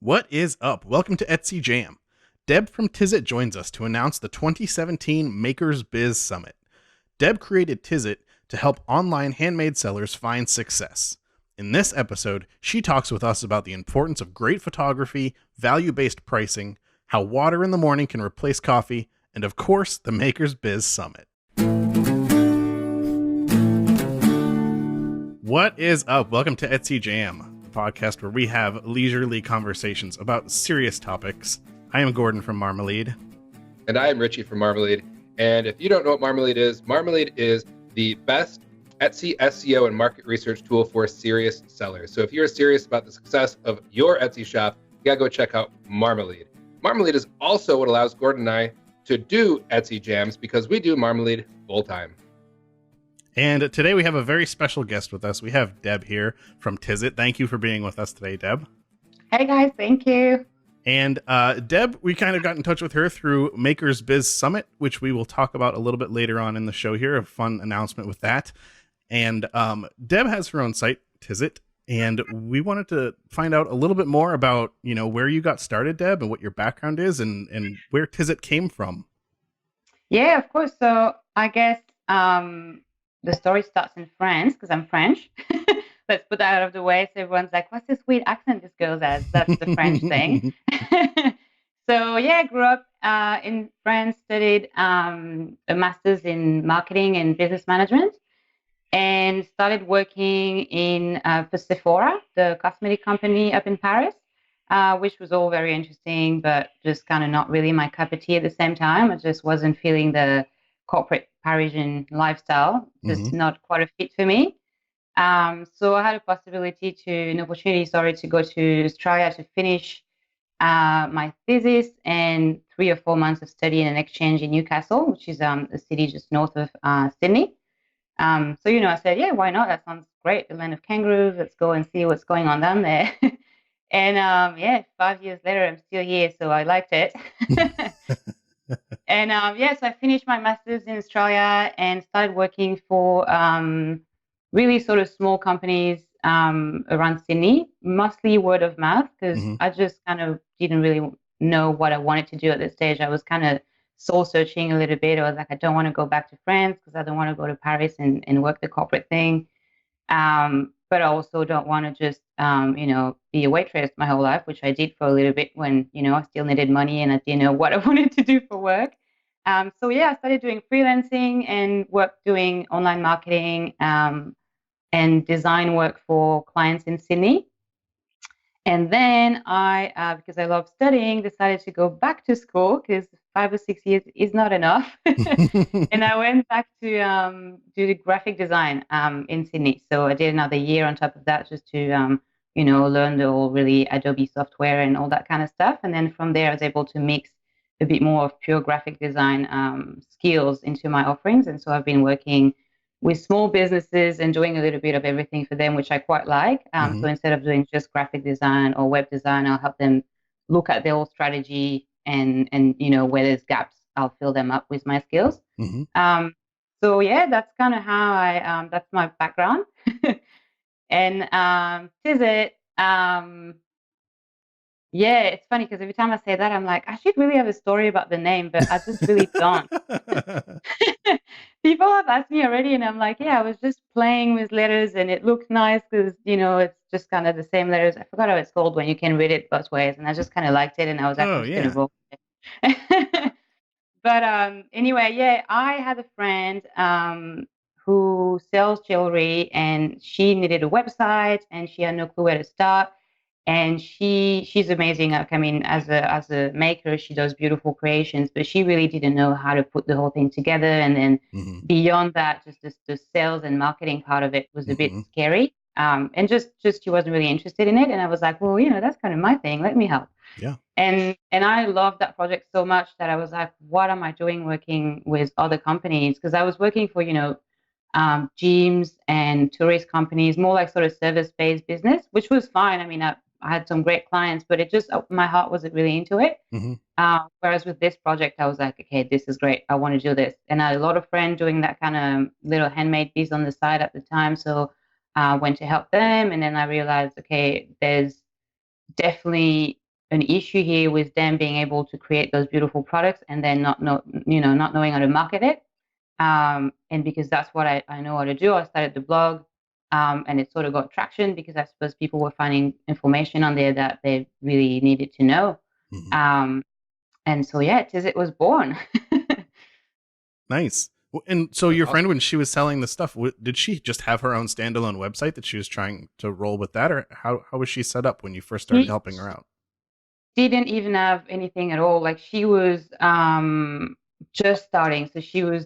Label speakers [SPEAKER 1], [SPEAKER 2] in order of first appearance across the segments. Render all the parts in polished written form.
[SPEAKER 1] What is up? Welcome to Etsy Jam. Deb from Tizzit joins us to announce the 2017 Makers Biz Summit. Deb created Tizzit to help online handmade sellers find success. In this episode, she talks with us about the importance of great photography, value-based pricing, how water in the morning can replace coffee, and of course, the Makers Biz Summit. What is up? Welcome to Etsy Jam, the podcast where we have leisurely conversations about serious topics. I am Gordon from Marmalead.
[SPEAKER 2] And I am Richie from Marmalead. And if you don't know what Marmalead is the best Etsy SEO and market research tool for serious sellers. So if you're serious about the success of your Etsy shop, you gotta go check out Marmalead. Marmalead is also what allows Gordon and I to do Etsy Jams because we do Marmalead full time.
[SPEAKER 1] And today we have a very special guest with us. We have Deb here from Tizzit. Thank you for being with us today, Deb.
[SPEAKER 3] Hey guys, thank you.
[SPEAKER 1] And Deb, we kind of got in touch with her through Makers Biz Summit, which we will talk about a little bit later on in the show here, a fun announcement with that. And Deb has her own site, Tizzit, and we wanted to find out a little bit more about, where you got started, Deb, and what your background is and where Tizzit came from.
[SPEAKER 3] Yeah, of course. So I guess the story starts in France because I'm French. Let's put that out of the way. So everyone's like, what's this weird accent this girl has? That's the French thing. So yeah, I grew up in France, studied a master's in marketing and business management, and started working for Sephora, the cosmetic company up in Paris, which was all very interesting, but just kind of not really my cup of tea at the same time. I just wasn't feeling the corporate Parisian lifestyle, just not quite a fit for me. So I had an opportunity to go to Australia to finish my thesis and 3 or 4 months of study in an exchange in Newcastle, which is a city just north of Sydney. So, I said, yeah, why not? That sounds great. The land of kangaroos. Let's go and see what's going on down there. And 5 years later, I'm still here. So I liked it. And so I finished my master's in Australia and started working for really sort of small companies around Sydney, mostly word of mouth, because I just kind of didn't really know what I wanted to do at this stage. I was kind of soul searching a little bit. I was like, I don't want to go back to France because I don't want to go to Paris and work the corporate thing. But I also don't want to just, be a waitress my whole life, which I did for a little bit when, I still needed money and I didn't know what I wanted to do for work. I started doing freelancing and doing online marketing and design work for clients in Sydney. And then I, because I love studying, decided to go back to school because 5 or 6 years is not enough. And I went back to do the graphic design in Sydney. So I did another year on top of that just to, learn the whole really Adobe software and all that kind of stuff. And then from there, I was able to mix a bit more of pure graphic design skills into my offerings. And so I've been working with small businesses and doing a little bit of everything for them, which I quite like. So instead of doing just graphic design or web design, I'll help them look at their whole strategy and where there's gaps, I'll fill them up with my skills. That's kind of how that's my background. And Tizzit, it's funny because every time I say that, I'm like, I should really have a story about the name, but I just really don't. People have asked me already, and I'm like, yeah, I was just playing with letters, and it looked nice because, it's just kind of the same letters. I forgot how it's called when you can read it both ways, and I just kind of liked it, and I was actually going to roll with it. But I had a friend who sells jewelry, and she needed a website, and she had no clue where to start. And she's amazing. Like, I mean, as a maker, she does beautiful creations, but she really didn't know how to put the whole thing together. And then beyond that, just the sales and marketing part of it was a bit scary. And just she wasn't really interested in it. And I was like, well, that's kind of my thing. Let me help.
[SPEAKER 1] Yeah.
[SPEAKER 3] And I loved that project so much that I was like, what am I doing working with other companies? Because I was working for, gyms and tourist companies, more like sort of service-based business, which was fine. I mean, I had some great clients, but it just, my heart wasn't really into it. Whereas with this project, I was like, okay, this is great. I want to do this. And I had a lot of friends doing that kind of little handmade piece on the side at the time. So I went to help them. And then I realized, okay, there's definitely an issue here with them being able to create those beautiful products and then not knowing how to market it. And because that's what I know how to do, I started the blog, and it sort of got traction because I suppose people were finding information on there that they really needed to know.
[SPEAKER 1] Mhm.
[SPEAKER 3] And so, yeah, Tizzit was born.
[SPEAKER 1] Nice. And so your
[SPEAKER 2] Awesome.
[SPEAKER 1] friend, when she was selling the stuff, did she just have her own standalone website that she was trying to roll with that? Or how was she set up when you first started helping her out?
[SPEAKER 3] Didn't even have anything at all. Like she was just starting. So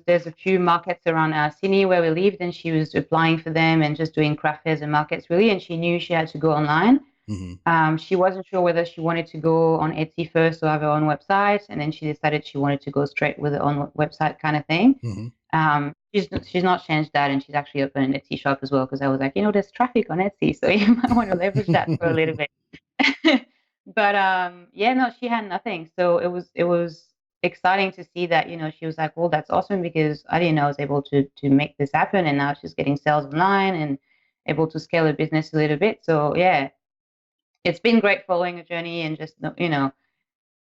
[SPEAKER 3] there's a few markets around Sydney where we lived, and she was applying for them and just doing craft fairs and markets really. And she knew she had to go online. She wasn't sure whether she wanted to go on Etsy first or have her own website. And then she decided she wanted to go straight with her own website kind of thing. She's not changed that, and she's actually opened an Etsy shop as well because I was like, there's traffic on Etsy, so you might want to leverage that for a little bit. But yeah, no, she had nothing. So it was exciting to see that, she was like, well, that's awesome because I didn't know I was able to make this happen, and now she's getting sales online and able to scale her business a little bit. So yeah, it's been great following a journey and just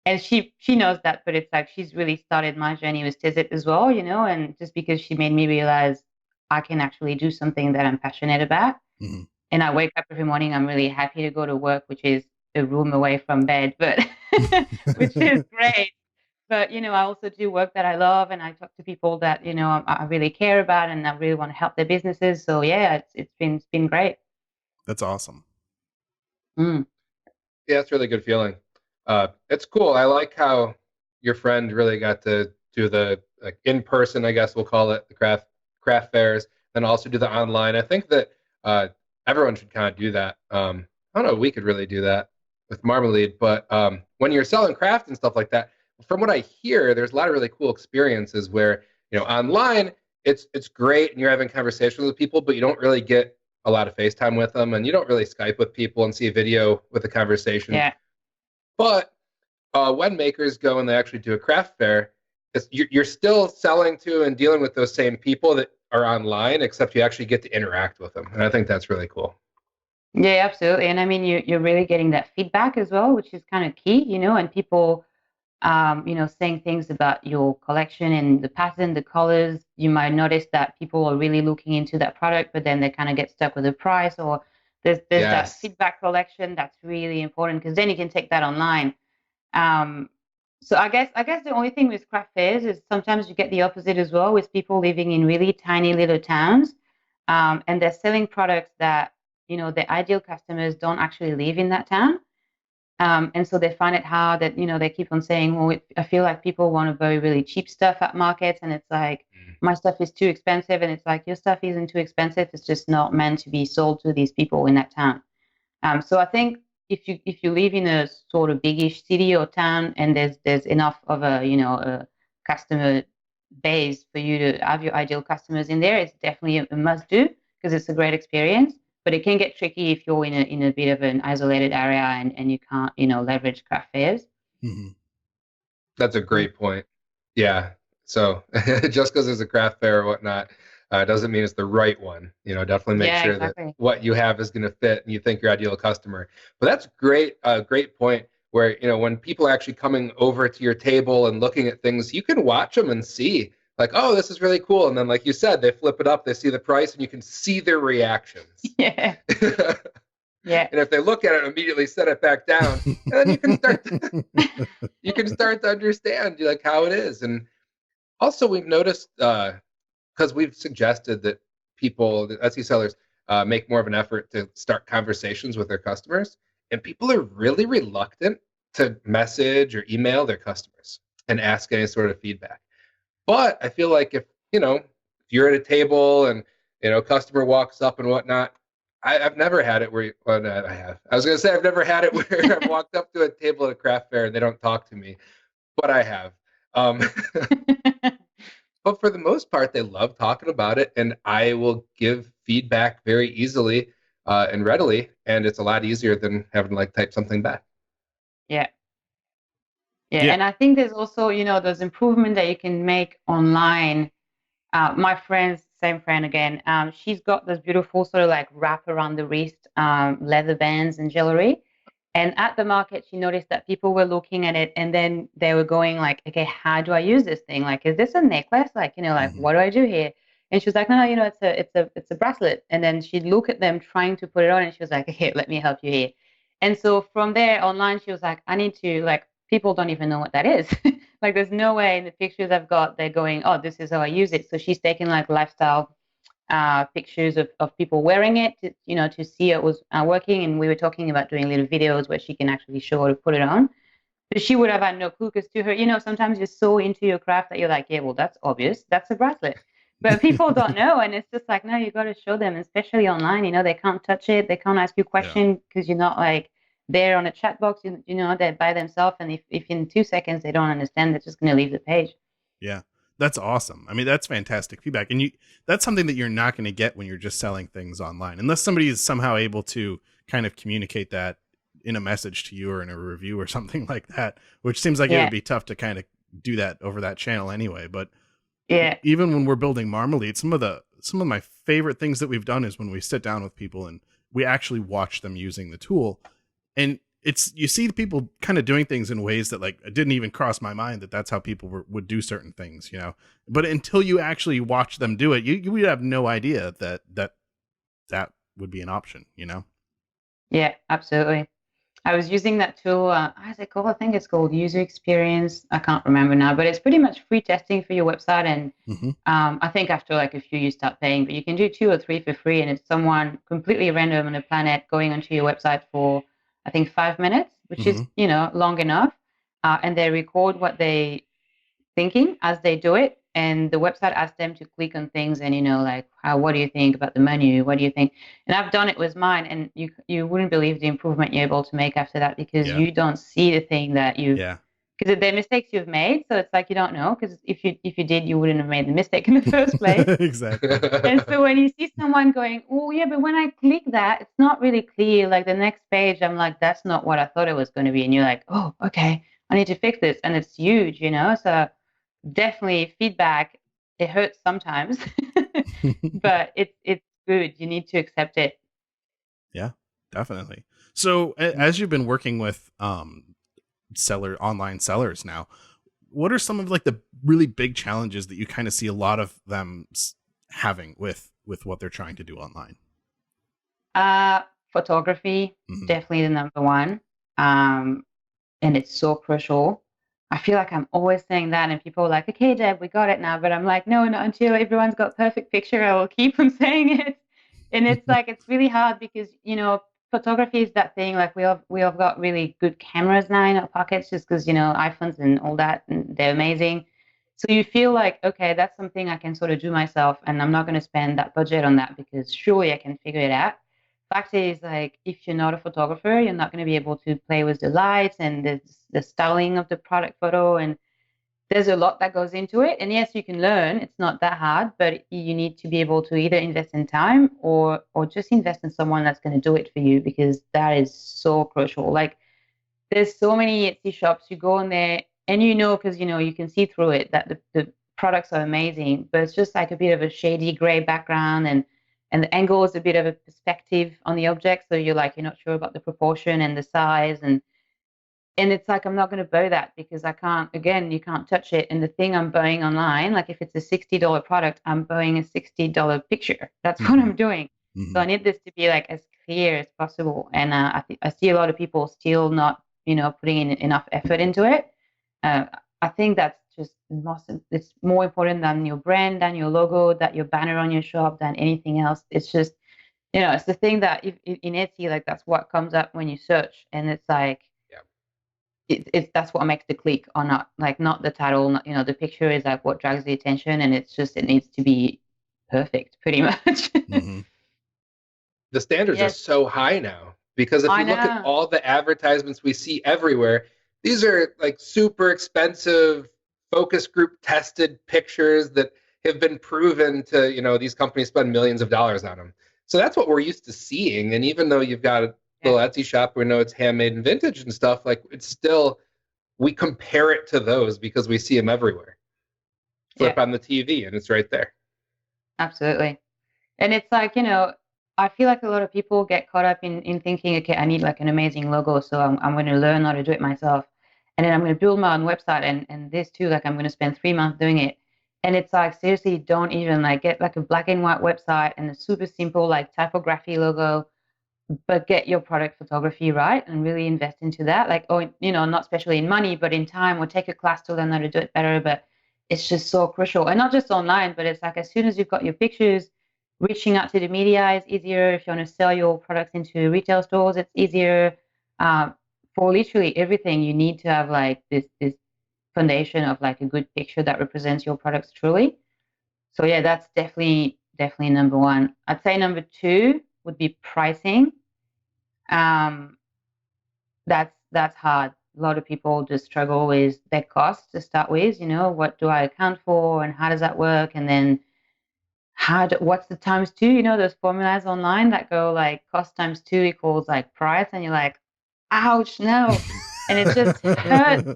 [SPEAKER 3] and she knows that, but it's like she's really started my journey with Tizzit as well, and just because she made me realize I can actually do something that I'm passionate about. And I wake up every morning, I'm really happy to go to work, which is a room away from bed, but which is great. But I also do work that I love, and I talk to people that I really care about, and I really want to help their businesses. So yeah, it's been great.
[SPEAKER 1] That's awesome.
[SPEAKER 3] Mm.
[SPEAKER 2] Yeah, it's a really good feeling. It's cool. I like how your friend really got to do the like in person, I guess we'll call it, the craft fairs, and also do the online. I think that everyone should kind of do that. I don't know, we could really do that with Marmalead, but when you're selling craft and stuff like that, from what I hear, there's a lot of really cool experiences where online it's great and you're having conversations with people, but you don't really get a lot of FaceTime with them, and you don't really Skype with people and see a video with a conversation.
[SPEAKER 3] Yeah.
[SPEAKER 2] But when makers go and they actually do a craft fair, you're still selling to and dealing with those same people that are online, except you actually get to interact with them, and I think that's really cool.
[SPEAKER 3] Yeah, absolutely. And I mean, you're really getting that feedback as well, which is kind of key, and people, saying things about your collection and the pattern, the colors. You might notice that people are really looking into that product, but then they kind of get stuck with the price, or there's that
[SPEAKER 2] Yes.
[SPEAKER 3] feedback collection that's really important because then you can take that online. Um, so I guess the only thing with craft fairs is sometimes you get the opposite as well with people living in really tiny little towns, and they're selling products that the ideal customers don't actually live in that town. And so they find it hard that, they keep on saying, well, I feel like people want to buy really cheap stuff at markets. And it's like, my stuff is too expensive. And it's like, your stuff isn't too expensive. It's just not meant to be sold to these people in that town. So I think if you live in a sort of biggish city or town and there's enough of a customer base for you to have your ideal customers in there, it's definitely a must do because it's a great experience. But it can get tricky if you're in a bit of an isolated area and you can't leverage craft fairs.
[SPEAKER 2] That's a great point. Yeah. So just because there's a craft fair or whatnot, doesn't mean it's the right one. Definitely make
[SPEAKER 3] Yeah,
[SPEAKER 2] sure that
[SPEAKER 3] exactly.
[SPEAKER 2] what you have is going to fit and you think your ideal customer. But that's great, great point where, when people are actually coming over to your table and looking at things, you can watch them and see like, oh, this is really cool. And then, like you said, they flip it up, they see the price, and you can see their reactions.
[SPEAKER 3] Yeah. Yeah.
[SPEAKER 2] And if they look at it and immediately set it back down, and then you can start to understand like how it is. And also we've noticed because we've suggested that people, the Etsy sellers, make more of an effort to start conversations with their customers, and people are really reluctant to message or email their customers and ask any sort of feedback. But I feel like if you're at a table and a customer walks up and whatnot, I've never had it where well, no, I have. I was gonna say I've never had it where I've walked up to a table at a craft fair and they don't talk to me, but I have. Um, but for the most part, they love talking about it, and I will give feedback very easily and readily, and it's a lot easier than having to like type something back.
[SPEAKER 3] Yeah. Yeah.
[SPEAKER 1] Yeah.
[SPEAKER 3] And I think there's also, those improvements that you can make online. My friend's same friend again. She's got this beautiful sort of like wrap around the wrist, leather bands and jewelry. And at the market, she noticed that people were looking at it and then they were going like, okay, how do I use this thing? Like, is this a necklace? Like, like, what do I do here? And she was like, no, it's a bracelet. And then she'd look at them trying to put it on and she was like, okay, let me help you here. And so from there online, she was like, I need to, like, people don't even know what that is. Like, there's no way in the pictures I've got, they're going, oh, this is how I use it. So she's taking like lifestyle pictures of people wearing it to see it was working. And we were talking about doing little videos where she can actually show how to put it on. But she would have had no clue because to her, sometimes you're so into your craft that you're like, yeah, well, that's obvious. That's a bracelet. But people don't know. And it's just like, no, you got to show them, especially online. They can't touch it. They can't ask you questions because you're not like there on a chat box. They're by themselves. And if in 2 seconds they don't understand, they're just going to leave the page.
[SPEAKER 1] Yeah. That's awesome. I mean, that's fantastic feedback. And that's something that you're not going to get when you're just selling things online, unless somebody is somehow able to kind of communicate that in a message to you or in a review or something like that, which seems like it would be tough to kind of do that over that channel anyway. But even when we're building Marmalead, some of my favorite things that we've done is when we sit down with people and we actually watch them using the tool. And you see the people kind of doing things in ways that like it didn't even cross my mind that that's how people would do certain things, but until you actually watch them do it, you would have no idea that would be an option,
[SPEAKER 3] Yeah, absolutely. I was using that tool. How's it called? I think it's called User Experience. I can't remember now, but it's pretty much free testing for your website. And I think after like a few, you start paying, but you can do 2 or 3 for free. And it's someone completely random on the planet going onto your website for, I think, 5 minutes, which is, long enough. And they record what they thinking as they do it. And the website asks them to click on things and, like, what do you think about the menu? What do you think? And I've done it with mine, and you wouldn't believe the improvement you're able to make after that because you don't see the thing that because they're mistakes you've made. So it's like you don't know, because if you did, you wouldn't have made the mistake in the first place.
[SPEAKER 1] Exactly.
[SPEAKER 3] And so when you see someone going, oh yeah, but when I click that, it's not really clear. Like the next page, I'm like, that's not what I thought it was going to be. And you're like, oh, okay, I need to fix this. And it's huge, So definitely feedback, it hurts sometimes, but it's good. You need to accept it.
[SPEAKER 1] Yeah, definitely. So as you've been working with online sellers now, what are some of like the really big challenges that you kind of see a lot of them having with what they're trying to do online?
[SPEAKER 3] Photography, definitely the number one. And it's so crucial. I feel like I'm always saying that, and people are like, okay, Deb, we got it now. But I'm like, no, not until everyone's got perfect picture. I will keep on saying it. And it's like, it's really hard because, photography is that thing. Like we have got really good cameras now in our pockets just because, iPhones and all that, and they're amazing. So you feel like, okay, that's something I can sort of do myself, and I'm not going to spend that budget on that because surely I can figure it out. Fact is, like, if you're not a photographer, you're not going to be able to play with the lights and the styling of the product photo, and there's a lot that goes into it. And yes, you can learn, it's not that hard, but you need to be able to either invest in time or just invest in someone that's going to do it for you, because that is so crucial. Like, there's so many Etsy shops, you go in there and because you can see through it that the products are amazing, but it's just like a bit of a shady gray background, and the angle is a bit of a perspective on the object. So you're not sure about the proportion and the size. And it's like, I'm not going to buy that because I can't, again, you can't touch it. And the thing I'm buying online, like if it's a $60 product, I'm buying a $60 picture. That's what I'm doing. So I need this to be like as clear as possible. And I see a lot of people still not, putting in enough effort into it. I think that's just it's more important than your brand, than your logo, that your banner on your shop, than anything else. It's just, it's the thing that in Etsy, like that's what comes up when you search, and it's like, that's what makes the click or not, like not the title, not, the picture is like what drags the attention, and it's just, it needs to be perfect pretty much.
[SPEAKER 2] The standards are so high now, because if you look at all the advertisements we see everywhere, these are like super expensive focus group tested pictures that have been proven to, these companies spend millions of dollars on them. So that's what we're used to seeing. And even though you've got a little Etsy shop, we know it's handmade and vintage and stuff, like it's still, we compare it to those because we see them everywhere. Flip on the TV and it's right there.
[SPEAKER 3] Absolutely. And it's like, I feel like a lot of people get caught up in thinking, okay, I need like an amazing logo, so I'm going to learn how to do it myself, and then I'm going to build my own website, and this too, like I'm going to spend 3 months doing it, and it's like seriously, don't even like get like a black and white website and a super simple like typography logo, but get your product photography right and really invest into that. Like, oh, not especially in money, but in time, or take a class to learn how to do it better. But it's just so crucial. And not just online, but it's like as soon as you've got your pictures, reaching out to the media is easier. If you want to sell your products into retail stores, it's easier. For literally everything, you need to have like this foundation of like a good picture that represents your products truly. So yeah, that's definitely number one. I'd say number two would be pricing. um, that's hard. A lot of people just struggle with their costs to start with. What do I account for, and how does that work? And then what's the times two? Those formulas online that go like cost times two equals like price, and you're like, ouch, no. And it just hurts.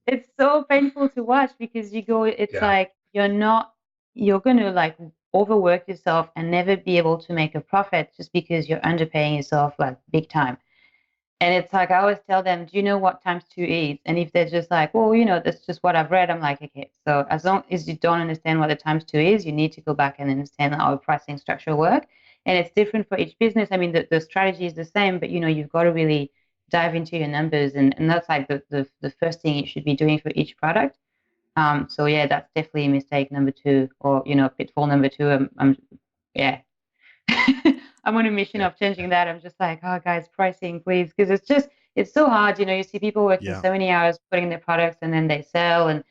[SPEAKER 3] It's so painful to watch because it's
[SPEAKER 2] Yeah.
[SPEAKER 3] like you're gonna like overwork yourself and never be able to make a profit just because you're underpaying yourself like big time. And it's like I always tell them, do you know what times two is? And if they're just like, well, that's just what I've read, I'm like, okay. So as long as you don't understand what the times two is, you need to go back and understand how pricing structure work. And it's different for each business. I mean, the strategy is the same, but you've got to really dive into your numbers, and that's like the first thing you should be doing for each product. So yeah, that's definitely mistake number two, or pitfall number two. Yeah. I'm on a mission
[SPEAKER 2] Yeah.
[SPEAKER 3] of changing that. I'm just like, oh, guys, pricing, please, because it's so hard. You see people working
[SPEAKER 1] Yeah.
[SPEAKER 3] so many hours putting their products, and then they sell, and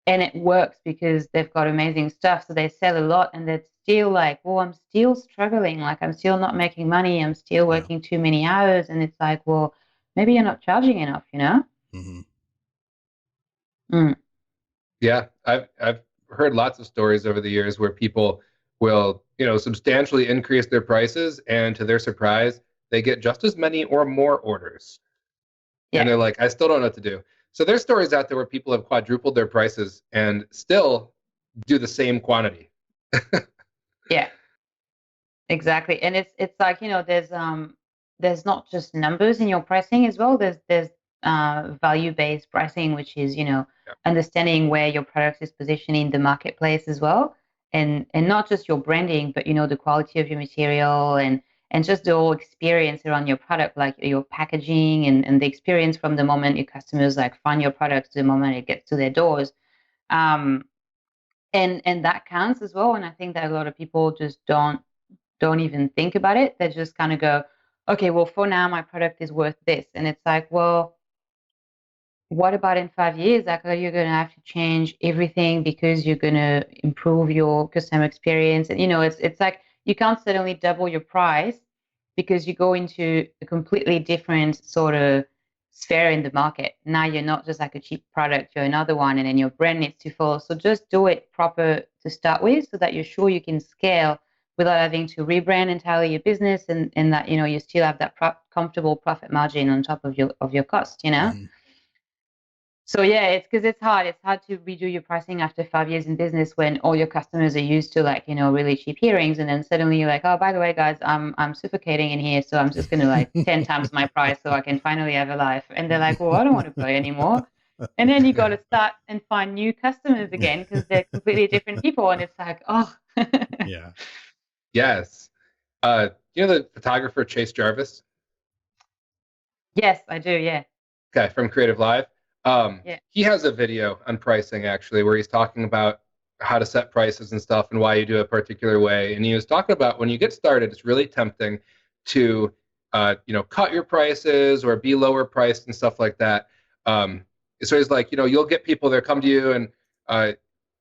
[SPEAKER 3] it works because they've got amazing stuff. So they sell a lot, and they're still like, well, I'm still struggling. Like I'm still not making money. I'm still
[SPEAKER 1] Yeah.
[SPEAKER 3] working too many hours, and it's like, well, maybe you're not charging enough.
[SPEAKER 1] Mm-hmm.
[SPEAKER 3] Mm.
[SPEAKER 2] Yeah, I've heard lots of stories over the years where people will, substantially increase their prices, and to their surprise, they get just as many or more orders. And
[SPEAKER 3] Yeah.
[SPEAKER 2] they're like, I still don't know what to do. So there's stories out there where people have quadrupled their prices and still do the same quantity.
[SPEAKER 3] Yeah. Exactly. And it's like, there's not just numbers in your pricing as well. There's value-based pricing, which is,
[SPEAKER 2] Yeah.
[SPEAKER 3] understanding where your product is positioned in the marketplace as well. And not just your branding, but the quality of your material, and just the whole experience around your product, like your packaging, and the experience from the moment your customers like find your product to the moment it gets to their doors. Um, and that counts as well. And I think that a lot of people just don't even think about it. They just kind of go, okay, well, for now, my product is worth this. And it's like, well, what about in 5 years? Like, are you going to have to change everything because you're going to improve your customer experience? And, it's like you can't suddenly double your price because you go into a completely different sort of sphere in the market. Now you're not just like a cheap product, you're another one, and then your brand needs to follow. So just do it proper to start with so that you're sure you can scale without having to rebrand entirely your business, and that, you still have that comfortable profit margin on top of your cost.
[SPEAKER 1] Mm-hmm.
[SPEAKER 3] So yeah, it's because it's hard. It's hard to redo your pricing after 5 years in business when all your customers are used to like, really cheap earrings, and then suddenly you're like, oh, by the way, guys, I'm suffocating in here, so I'm just gonna like 10 times my price so I can finally have a life. And they're like, well, I don't want to pay anymore. And then you got to start and find new customers again because they're completely different people, and it's like, oh.
[SPEAKER 1] Yeah.
[SPEAKER 2] Yes. The photographer Chase Jarvis?
[SPEAKER 3] Yes, I do. Yeah.
[SPEAKER 2] Okay, from Creative Live.
[SPEAKER 3] Yeah.
[SPEAKER 2] He has a video on pricing actually where he's talking about how to set prices and stuff and why you do it a particular way. And he was talking about when you get started, it's really tempting to cut your prices or be lower priced and stuff like that. So he's like, you'll get people that come to you and they're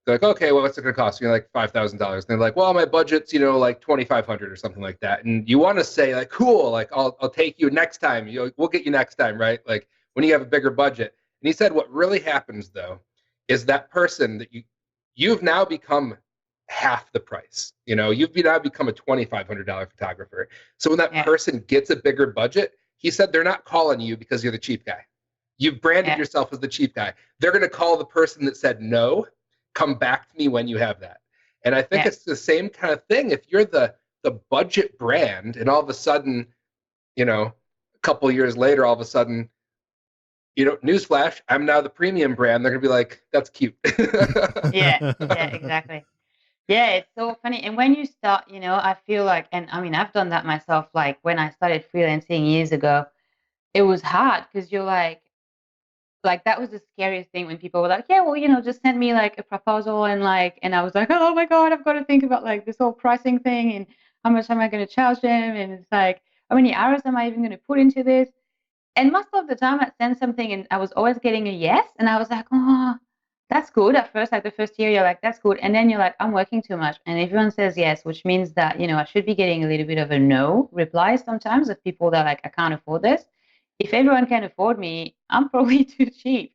[SPEAKER 2] like, okay, well, what's it going to cost? You're like $5,000. They're like, well, my budget's like 2,500 or something like that. And you want to say like, cool, like I'll take you next time. We'll get you next time, right? Like when you have a bigger budget. And he said, what really happens though, is that person that you've now become half the price. You've now become a $2,500 photographer. So when that person gets a bigger budget, he said they're not calling you because you're the cheap guy. You've branded yourself as the cheap guy. They're going to call the person that said no. Come back to me when you have that. And I think it's the same kind of thing. If you're the the budget brand, and all of a sudden, a couple years later, all of a sudden, newsflash, I'm now the premium brand. They're gonna be like, that's cute.
[SPEAKER 3] Yeah, exactly. Yeah, it's so funny. And when you start, I feel like, and I mean, I've done that myself. Like when I started freelancing years ago, it was hard because you're like that was the scariest thing when people were like, yeah, well, just send me like a proposal and I was like, oh my God, I've got to think about like this whole pricing thing and how much am I going to charge them? And it's like, how many hours am I even going to put into this? And most of the time I'd send something and I was always getting a yes. And I was like, oh, that's good. At first, like the first year, you're like, that's good. And then you're like, I'm working too much. And everyone says yes, which means that, I should be getting a little bit of a no reply sometimes of people that like, I can't afford this. If everyone can afford me, I'm probably too cheap.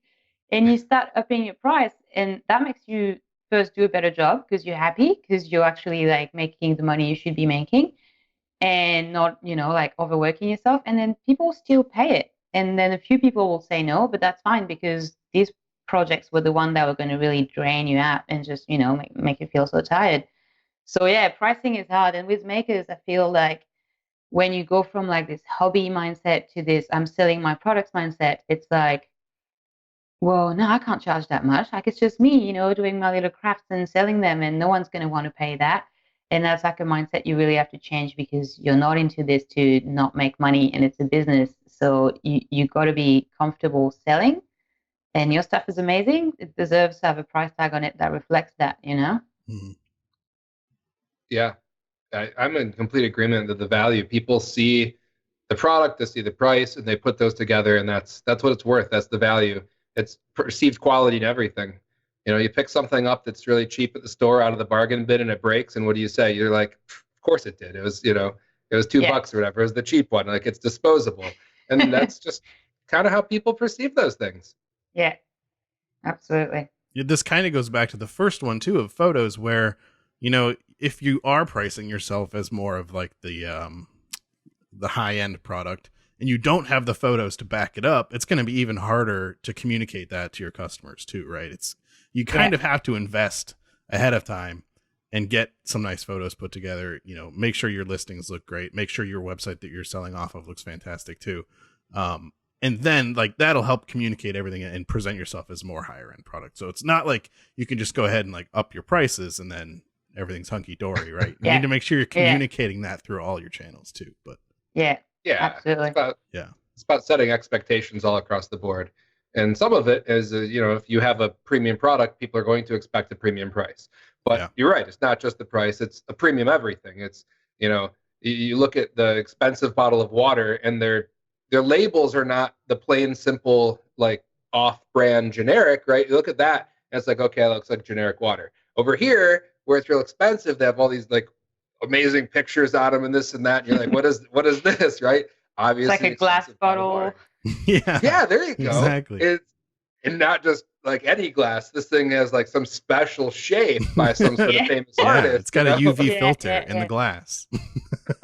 [SPEAKER 3] And you start upping your price. And that makes you first do a better job because you're happy because you're actually like making the money you should be making and not, like overworking yourself. And then people still pay it. And then a few people will say no, but that's fine because these projects were the one that were going to really drain you out and just, make you feel so tired. So yeah, pricing is hard. And with makers, I feel like when you go from like this hobby mindset to this I'm selling my products mindset, it's like, well, no, I can't charge that much. Like it's just me, doing my little crafts and selling them, and no one's going to want to pay that. And that's like a mindset you really have to change because you're not into this to not make money, and it's a business. So you got to be comfortable selling, and your stuff is amazing. It deserves to have a price tag on it that reflects that,
[SPEAKER 1] Mm-hmm.
[SPEAKER 2] Yeah, I'm in complete agreement that the value, people see the product, they see the price, and they put those together, and that's what it's worth. That's the value. It's perceived quality and everything. You pick something up that's really cheap at the store out of the bargain bin and it breaks, and what do you say? You're like, of course it did. It was, it was $2 or whatever. It was the cheap one. Like it's disposable. And that's just kind of how people perceive those things.
[SPEAKER 3] Yeah, absolutely.
[SPEAKER 1] Yeah, this kind of goes back to the first one too of photos where, if you are pricing yourself as more of like the high end product and you don't have the photos to back it up, it's going to be even harder to communicate that to your customers too, right? You kind of have to invest ahead of time and get some nice photos put together, make sure your listings look great, make sure your website that you're selling off of looks fantastic too. And then like that'll help communicate everything and present yourself as more higher end product. So it's not like you can just go ahead and like up your prices and then everything's hunky dory, right? You need to make sure you're communicating that through all your channels too. But
[SPEAKER 2] yeah,
[SPEAKER 3] absolutely.
[SPEAKER 2] It's about setting expectations all across the board. And some of it is, if you have a premium product, people are going to expect a premium price. But you're right, it's not just the price, it's a premium everything. It's, you look at the expensive bottle of water and their labels are not the plain, simple, like off-brand generic, right? You look at that and it's like, okay, it looks like generic water. Over here, where it's real expensive, they have all these like amazing pictures on them and this and that. And you're like, what is this, right? Obviously,
[SPEAKER 3] it's like a glass bottle.
[SPEAKER 2] Yeah, there you go.
[SPEAKER 1] Exactly.
[SPEAKER 2] And not just like any glass. This thing has like some special shape by some sort of famous artist.
[SPEAKER 1] It's got a UV filter in the glass.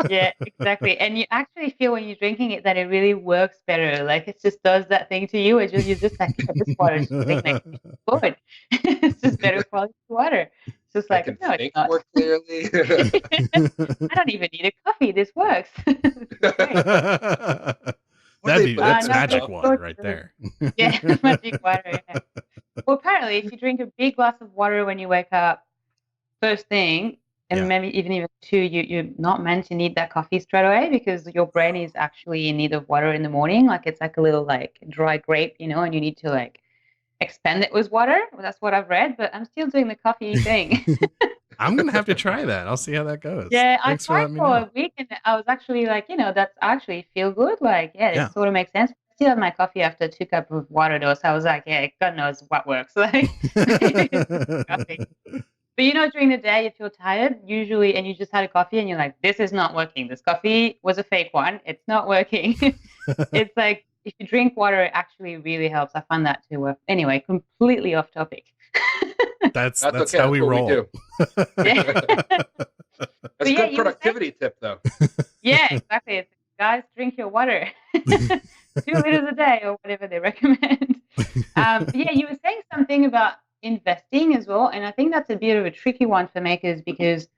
[SPEAKER 3] Yeah, exactly. And you actually feel when you're drinking it that it really works better. Like it just does that thing to you. You're just like, this water is good. It's just better quality water. It's just like, no, it's not.
[SPEAKER 2] More clearly.
[SPEAKER 3] I don't even need a coffee. This works.
[SPEAKER 1] That's magic water right there.
[SPEAKER 3] Yeah, magic water. Yeah. Well, apparently, if you drink a big glass of water when you wake up, first thing, and maybe even two, you're not meant to need that coffee straight away because your brain is actually in need of water in the morning. Like it's like a little like dry grape, and you need to like expand it with water. Well, that's what I've read, but I'm still doing the coffee thing.
[SPEAKER 1] I'm gonna have to try that. I'll see how that goes.
[SPEAKER 3] Yeah, I tried for a week, and I was actually like, that's actually feel good. Like, it sort of makes sense. I still have my coffee after 2 cups of water, though. So I was like, God knows what works. Like, coffee. But during the day, if you're tired, usually, and you just had a coffee, and you're like, this is not working. This coffee was a fake one. It's not working. It's like if you drink water, it actually really helps. I find that to work. Anyway, completely off topic.
[SPEAKER 1] That's
[SPEAKER 2] okay.
[SPEAKER 1] how we roll.
[SPEAKER 2] We do. That's a good productivity tip, though.
[SPEAKER 3] Yeah, exactly. It's, guys, drink your water. 2 liters a day or whatever they recommend. You were saying something about investing as well. And I think that's a bit of a tricky one for makers because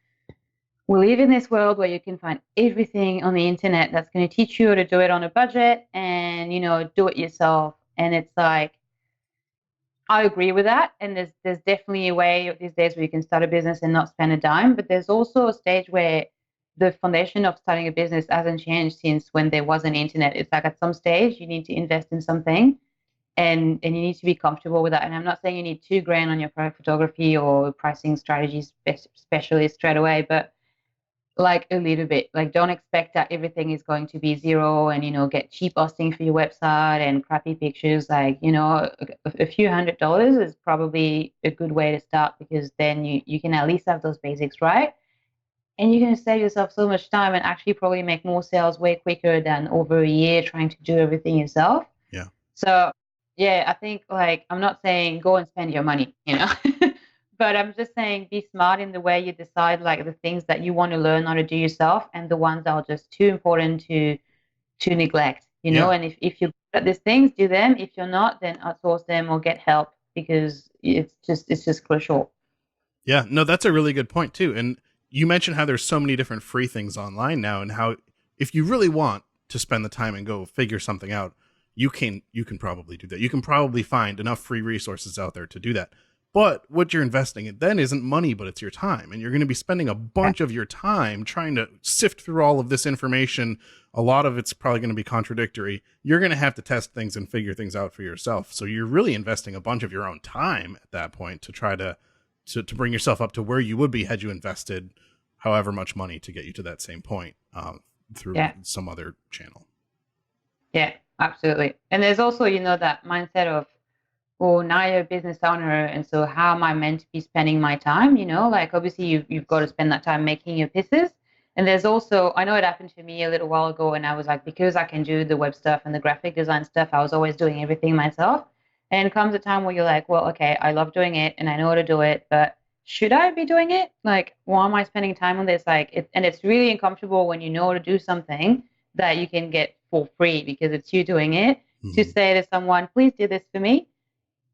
[SPEAKER 3] we live in this world where you can find everything on the internet that's going to teach you how to do it on a budget and, do it yourself. And it's like, I agree with that. And there's definitely a way these days where you can start a business and not spend a dime. But there's also a stage where the foundation of starting a business hasn't changed since when there was an internet. It's like at some stage you need to invest in something and you need to be comfortable with that. And I'm not saying you need $2,000 on your product photography or pricing strategies specialist straight away, but like a little bit. Like don't expect that everything is going to be zero and get cheap hosting for your website and crappy pictures. Like a few $100s is probably a good way to start, because then you can at least have those basics right, and you're going to save yourself so much time and actually probably make more sales way quicker than over a year trying to do everything yourself.
[SPEAKER 1] Yeah.
[SPEAKER 3] So yeah, I think like I'm not saying go and spend your money, but I'm just saying be smart in the way you decide like the things that you want to learn how to do yourself and the ones that are just too important to neglect,
[SPEAKER 1] Yeah.
[SPEAKER 3] And if you're good at these things, do them. If you're not, then outsource them or get help, because it's just crucial.
[SPEAKER 1] Yeah, no, that's a really good point too. And you mentioned how there's so many different free things online now, and how if you really want to spend the time and go figure something out, you can probably do that. You can probably find enough free resources out there to do that. But what you're investing in then isn't money, but it's your time. And you're going to be spending a bunch of your time trying to sift through all of this information. A lot of it's probably going to be contradictory. You're going to have to test things and figure things out for yourself. So you're really investing a bunch of your own time at that point to try to bring yourself up to where you would be had you invested however much money to get you to that same point through some other channel.
[SPEAKER 3] Yeah, absolutely. And there's also, that mindset of, well, now you're a business owner, and so how am I meant to be spending my time? Like obviously you've got to spend that time making your pieces. And there's also, I know it happened to me a little while ago, and I was like, because I can do the web stuff and the graphic design stuff, I was always doing everything myself. And it comes a time where you're like, well, okay, I love doing it and I know how to do it, but should I be doing it? Like, why am I spending time on this? Like, and it's really uncomfortable when you know how to do something that you can get for free because it's you doing it, to say to someone, please do this for me.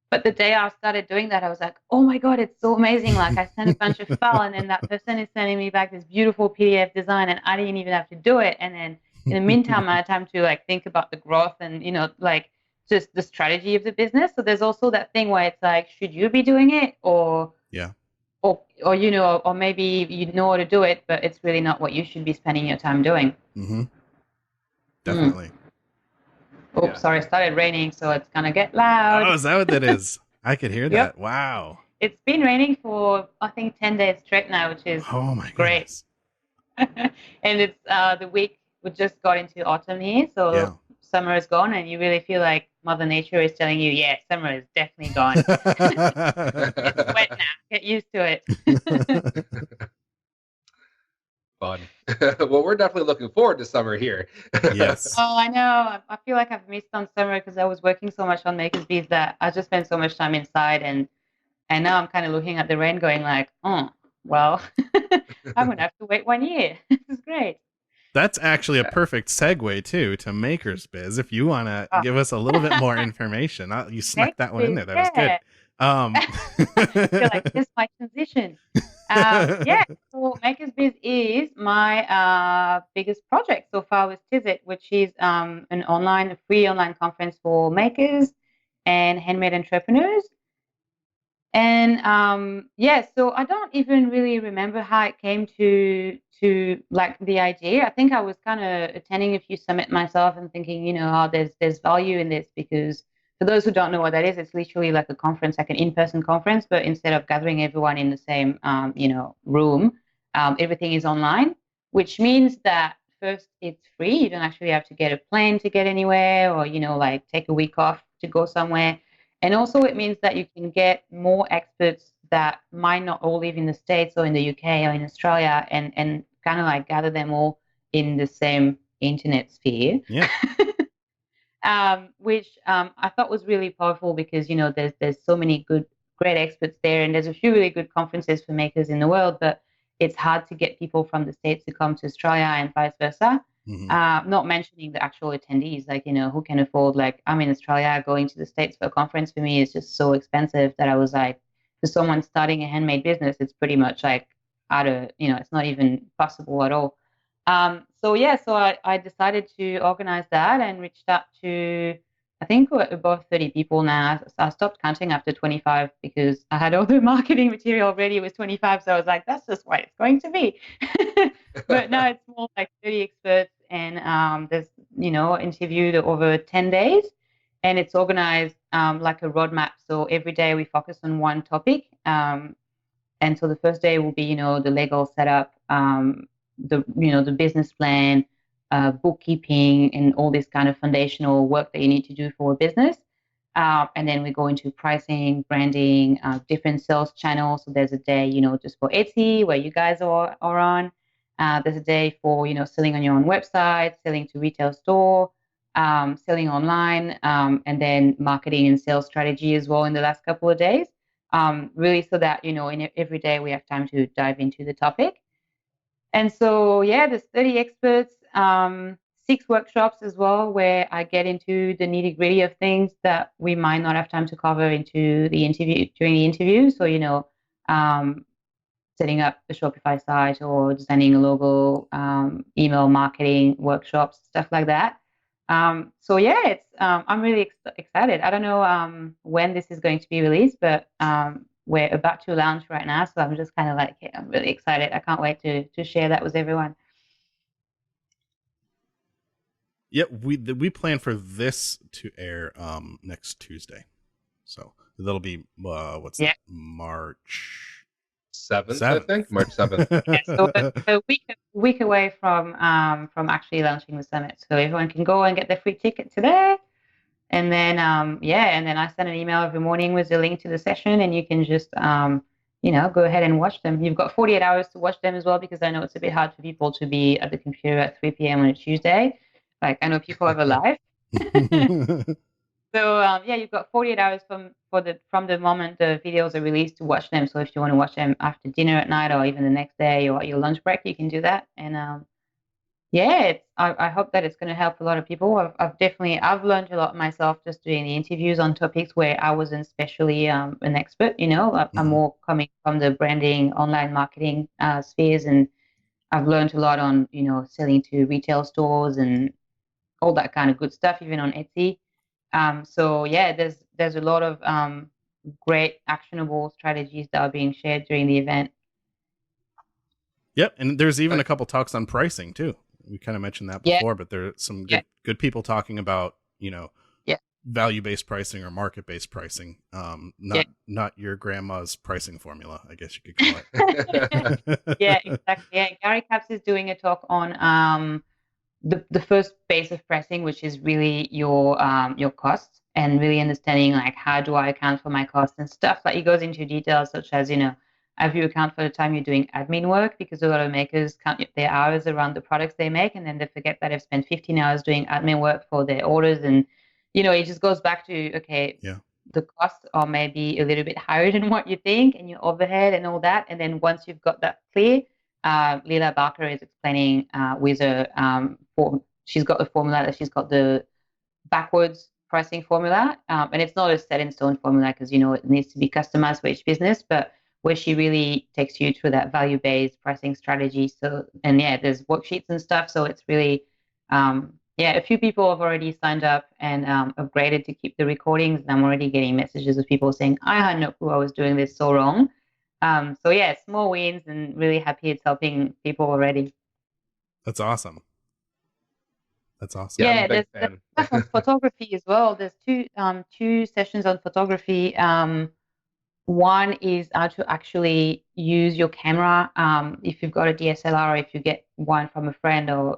[SPEAKER 3] But the day I started doing that, I was like, oh my God, it's so amazing. Like I sent a bunch of file and then that person is sending me back this beautiful PDF design and I didn't even have to do it. And then in the meantime, I had time to like think about the growth and, like just the strategy of the business. So there's also that thing where it's like, should you be doing it or maybe you know how to do it, but it's really not what you should be spending your time doing.
[SPEAKER 1] Definitely.
[SPEAKER 3] Oh, sorry, it started raining, so it's going to get loud.
[SPEAKER 1] Oh, is that what that is? I could hear that.
[SPEAKER 3] Yep.
[SPEAKER 1] Wow.
[SPEAKER 3] It's been raining for, I think, 10 days straight now, which is great. And it's the week, we just got into autumn here, so summer is gone, and you really feel like Mother Nature is telling you, yeah, summer is definitely gone. It's wet now. Get used to it.
[SPEAKER 2] Fun. Well, we're definitely looking forward to summer here.
[SPEAKER 1] Yes.
[SPEAKER 3] Oh, I know. I feel like I've missed on summer because I was working so much on Makers Biz that I just spent so much time inside, and now I'm kind of looking at the rain going like, oh, well, I'm going to have to wait 1 year. This is great.
[SPEAKER 1] That's actually a perfect segue, too, to Makers Biz. If you want to give us a little bit more information. You snuck that one in there. That was good.
[SPEAKER 3] I feel like this is my transition. So Makers Biz is my biggest project so far with Tizzit, which is a free online conference for makers and handmade entrepreneurs. And so I don't even really remember how it came to like the idea. I think I was kind of attending a few summits myself and thinking, there's value in this, because for those who don't know what that is, it's literally like a conference, like an in-person conference, but instead of gathering everyone in the same room, everything is online, which means that first it's free. You don't actually have to get a plane to get anywhere, or like take a week off to go somewhere. And also it means that you can get more experts that might not all live in the States or in the UK or in Australia, and kind of like gather them all in the same internet sphere.
[SPEAKER 1] Yeah.
[SPEAKER 3] Which I thought was really powerful because, there's so many great experts there, and there's a few really good conferences for makers in the world, but it's hard to get people from the States to come to Australia and vice versa. Not mentioning the actual attendees, like, who can afford, like, I'm in Australia, going to the States for a conference for me is just so expensive that I was like, for someone starting a handmade business, it's pretty much like out of, it's not even possible at all. So I decided to organize that and reached out to, I think we're above 30 people now. So I stopped counting after 25 because I had all the marketing material already. It was 25. So I was like, that's just what it's going to be. But now it's more like 30 experts, and there's, interviewed over 10 days, and it's organized like a roadmap. So every day we focus on one topic. And so the first day will be, the legal setup, the business plan, bookkeeping, and all this kind of foundational work that you need to do for a business. And then we go into pricing, branding, different sales channels. So there's a day, just for Etsy, where you guys are on. There's a day for, selling on your own website, selling to retail store, selling online, and then marketing and sales strategy as well in the last couple of days. Really so that, in every day we have time to dive into the topic. And so, yeah, there's 30 experts, 6 workshops as well, where I get into the nitty gritty of things that we might not have time to cover during the interview. So, setting up a Shopify site or designing a logo, email marketing workshops, stuff like that. So yeah, it's I'm really excited. I don't know when this is going to be released, but we're about to launch right now, so I'm just kind of like, I'm really excited. I can't wait to share that with everyone.
[SPEAKER 1] Yeah, we plan for this to air next Tuesday, so that'll be that? March
[SPEAKER 2] 7th, I think. March 7th.
[SPEAKER 3] Yeah, so a week away from actually launching the summit, so everyone can go and get their free ticket today. And then, and then I send an email every morning with a link to the session, and you can just, go ahead and watch them. You've got 48 hours to watch them as well, because I know it's a bit hard for people to be at the computer at 3 p.m. on a Tuesday. Like, I know people have a life. So, you've got 48 hours from the moment the videos are released to watch them. So if you want to watch them after dinner at night, or even the next day, or at your lunch break, you can do that. And I hope that it's going to help a lot of people. I've learned a lot myself just doing the interviews on topics where I wasn't especially an expert. I'm more coming from the branding, online marketing spheres, and I've learned a lot on selling to retail stores and all that kind of good stuff, even on Etsy. There's a lot of great actionable strategies that are being shared during the event.
[SPEAKER 1] Yep, and there's even a couple talks on pricing too. We kind of mentioned that before, but there are some good people talking about, value-based pricing or market-based pricing. Not your grandma's pricing formula, I guess you could call
[SPEAKER 3] it. Yeah, exactly. Yeah, Gary Capps is doing a talk on the first base of pricing, which is really your costs, and really understanding like, how do I account for my costs and stuff. Like, he goes into details such as, have you account for the time you're doing admin work? Because a lot of makers count their hours around the products they make, and then they forget that they've spent 15 hours doing admin work for their orders. And, it just goes back to, okay, the costs are maybe a little bit higher than what you think, and your overhead and all that. And then once you've got that clear, Leila Barker is explaining with she's got the formula, that she's got the backwards pricing formula. And it's not a set in stone formula, because, it needs to be customized for each business, but where she really takes you through that value-based pricing strategy. So, and there's worksheets and stuff. So it's really, a few people have already signed up and upgraded to keep the recordings. And I'm already getting messages of people saying, I had no clue I was doing this so wrong. Small wins, and really happy it's helping people already.
[SPEAKER 1] That's awesome.
[SPEAKER 3] Yeah, there's stuff on photography as well. There's two sessions on photography. One is how to actually use your camera. If you've got a DSLR, or if you get one from a friend, or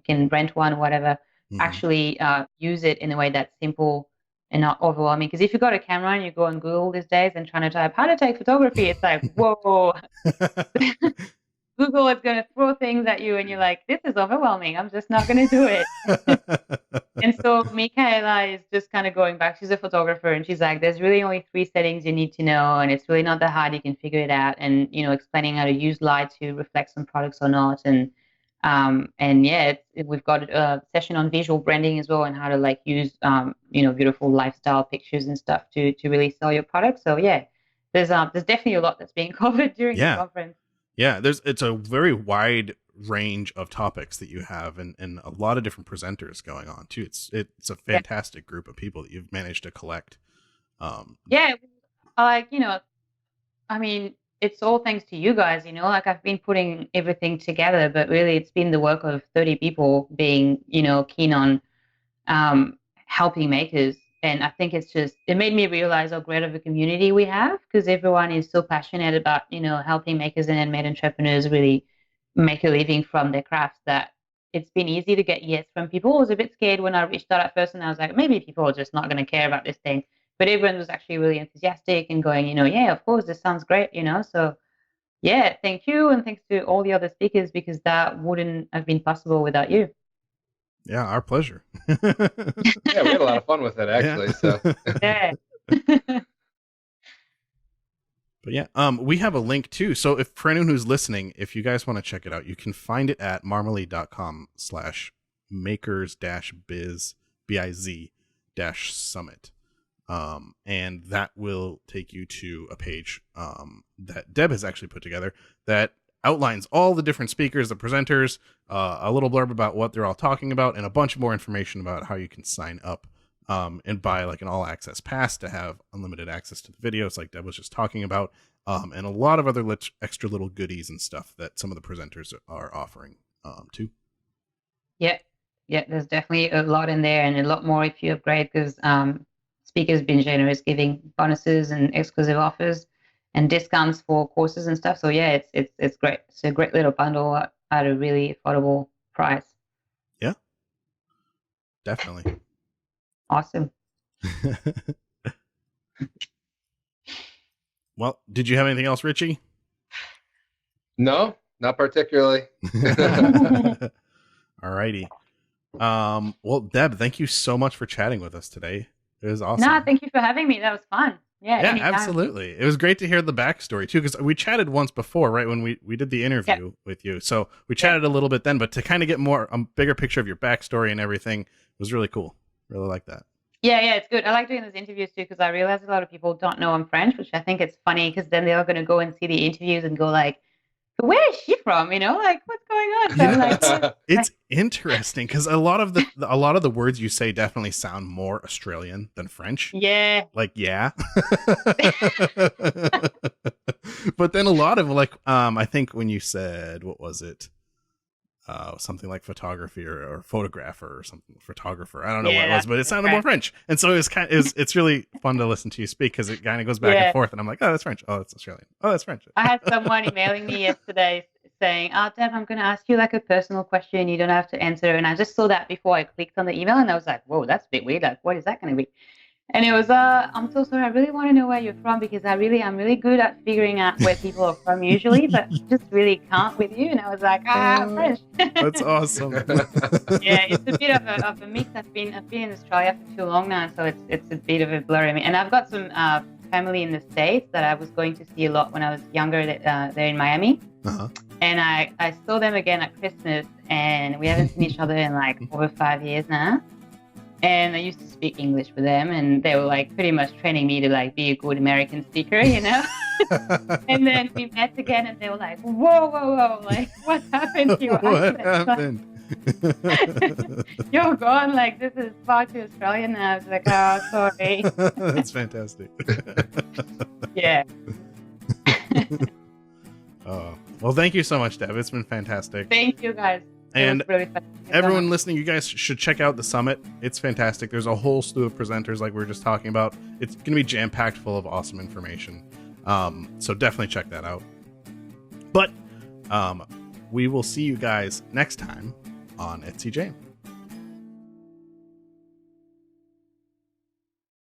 [SPEAKER 3] can rent one or whatever, actually use it in a way that's simple and not overwhelming. Because if you've got a camera and you go on Google these days and trying to type how to take photography, it's like, whoa. Google is going to throw things at you, and you're like, this is overwhelming. I'm just not going to do it. And so Michaela is just kind of going back. She's a photographer, and she's like, there's really only 3 settings you need to know, and it's really not that hard. You can figure it out. And, explaining how to use light to reflect some products or not. And we've got a session on visual branding as well, and how to use, beautiful lifestyle pictures and stuff to really sell your product. So there's definitely a lot that's being covered during the conference.
[SPEAKER 1] Yeah, it's a very wide range of topics that you have, and a lot of different presenters going on too. It's a fantastic group of people that you've managed to collect.
[SPEAKER 3] Yeah, like, I mean, it's all thanks to you guys, like I've been putting everything together, but really it's been the work of 30 people being, keen on helping makers. And I think it made me realize how great of a community we have, because everyone is so passionate about, helping makers and handmade entrepreneurs really make a living from their crafts, that it's been easy to get yes from people. I was a bit scared when I reached out at first, and I was like, maybe people are just not going to care about this thing. But everyone was actually really enthusiastic and going, yeah, of course, this sounds great, So yeah, thank you. And thanks to all the other speakers, because that wouldn't have been possible without you.
[SPEAKER 1] Yeah, our pleasure.
[SPEAKER 2] Yeah, we had a lot of fun with it, actually. So
[SPEAKER 3] Yeah.
[SPEAKER 1] But yeah, we have a link too. So if for anyone who's listening, if you guys want to check it out, you can find it at marmalead.com/makers-biz-summit. And that will take you to a page that Deb has actually put together that outlines all the different speakers, the presenters, a little blurb about what they're all talking about, and a bunch more information about how you can sign up and buy like an all access pass to have unlimited access to the videos like Deb was just talking about, and a lot of other extra little goodies and stuff that some of the presenters are offering too.
[SPEAKER 3] Yeah, there's definitely a lot in there, and a lot more if you upgrade, because speakers been generous, giving bonuses and exclusive offers and discounts for courses and stuff. So yeah, it's great. It's a great little bundle at a really affordable price.
[SPEAKER 1] Yeah, definitely.
[SPEAKER 3] Awesome.
[SPEAKER 1] Well, did you have anything else, Richie?
[SPEAKER 2] No, not particularly.
[SPEAKER 1] Alrighty. Well, Deb, thank you so much for chatting with us today. It was awesome.
[SPEAKER 3] No, thank you for having me. That was fun. Yeah, anytime.
[SPEAKER 1] Absolutely. It was great to hear the backstory too, because we chatted once before, right, when we did the interview with you. So we chatted a little bit then, but to kind of get a bigger picture of your backstory and everything was really cool. Really like that.
[SPEAKER 3] Yeah, it's good. I like doing those interviews too, because I realize a lot of people don't know I'm French, which I think it's funny, because then they're going to go and see the interviews and go like, where is she from? Like, what's going on? So I'm like,
[SPEAKER 1] it's interesting because a lot of the words you say definitely sound more Australian than French.
[SPEAKER 3] Yeah.
[SPEAKER 1] Like, yeah. But then a lot of I think when you said, what was it? Something like photography or photographer or something, photographer. I don't know what it was, but it sounded more French. And so it's really fun to listen to you speak, because it kind of goes back and forth. And I'm like, oh, that's French. Oh, that's Australian. Oh, that's French.
[SPEAKER 3] I had someone emailing me yesterday saying, oh, Deb, I'm going to ask you like a personal question. You don't have to answer. And I just saw that before I clicked on the email, and I was like, whoa, that's a bit weird. Like, what is that going to be? And it was, I'm so sorry. I really want to know where you're from, because I'm really good at figuring out where people are from usually, but just really can't with you. And I was like, French.
[SPEAKER 1] That's awesome.
[SPEAKER 3] Yeah, it's a bit of a mix. I've been in Australia for too long now, so it's a bit of a blur. And I've got some family in the States that I was going to see a lot when I was younger. They're in Miami.
[SPEAKER 1] Uh-huh.
[SPEAKER 3] And I saw them again at Christmas, and we haven't seen each other in like over 5 years now. And I used to speak English with them, and they were like pretty much training me to like be a good American speaker, And then we met again, and they were like, whoa, like, what happened to you?
[SPEAKER 1] What happened?
[SPEAKER 3] You're gone, like, this is far too Australian now. I was like, oh, sorry.
[SPEAKER 1] That's fantastic.
[SPEAKER 3] Yeah.
[SPEAKER 1] Oh, well, thank you so much, Deb. It's been fantastic.
[SPEAKER 3] Thank you, guys.
[SPEAKER 1] And really everyone listening, you guys should check out the summit. It's fantastic. There's a whole slew of presenters like we were just talking about. It's going to be jam-packed full of awesome information. So definitely check that out. But we will see you guys next time on Etsy Jam.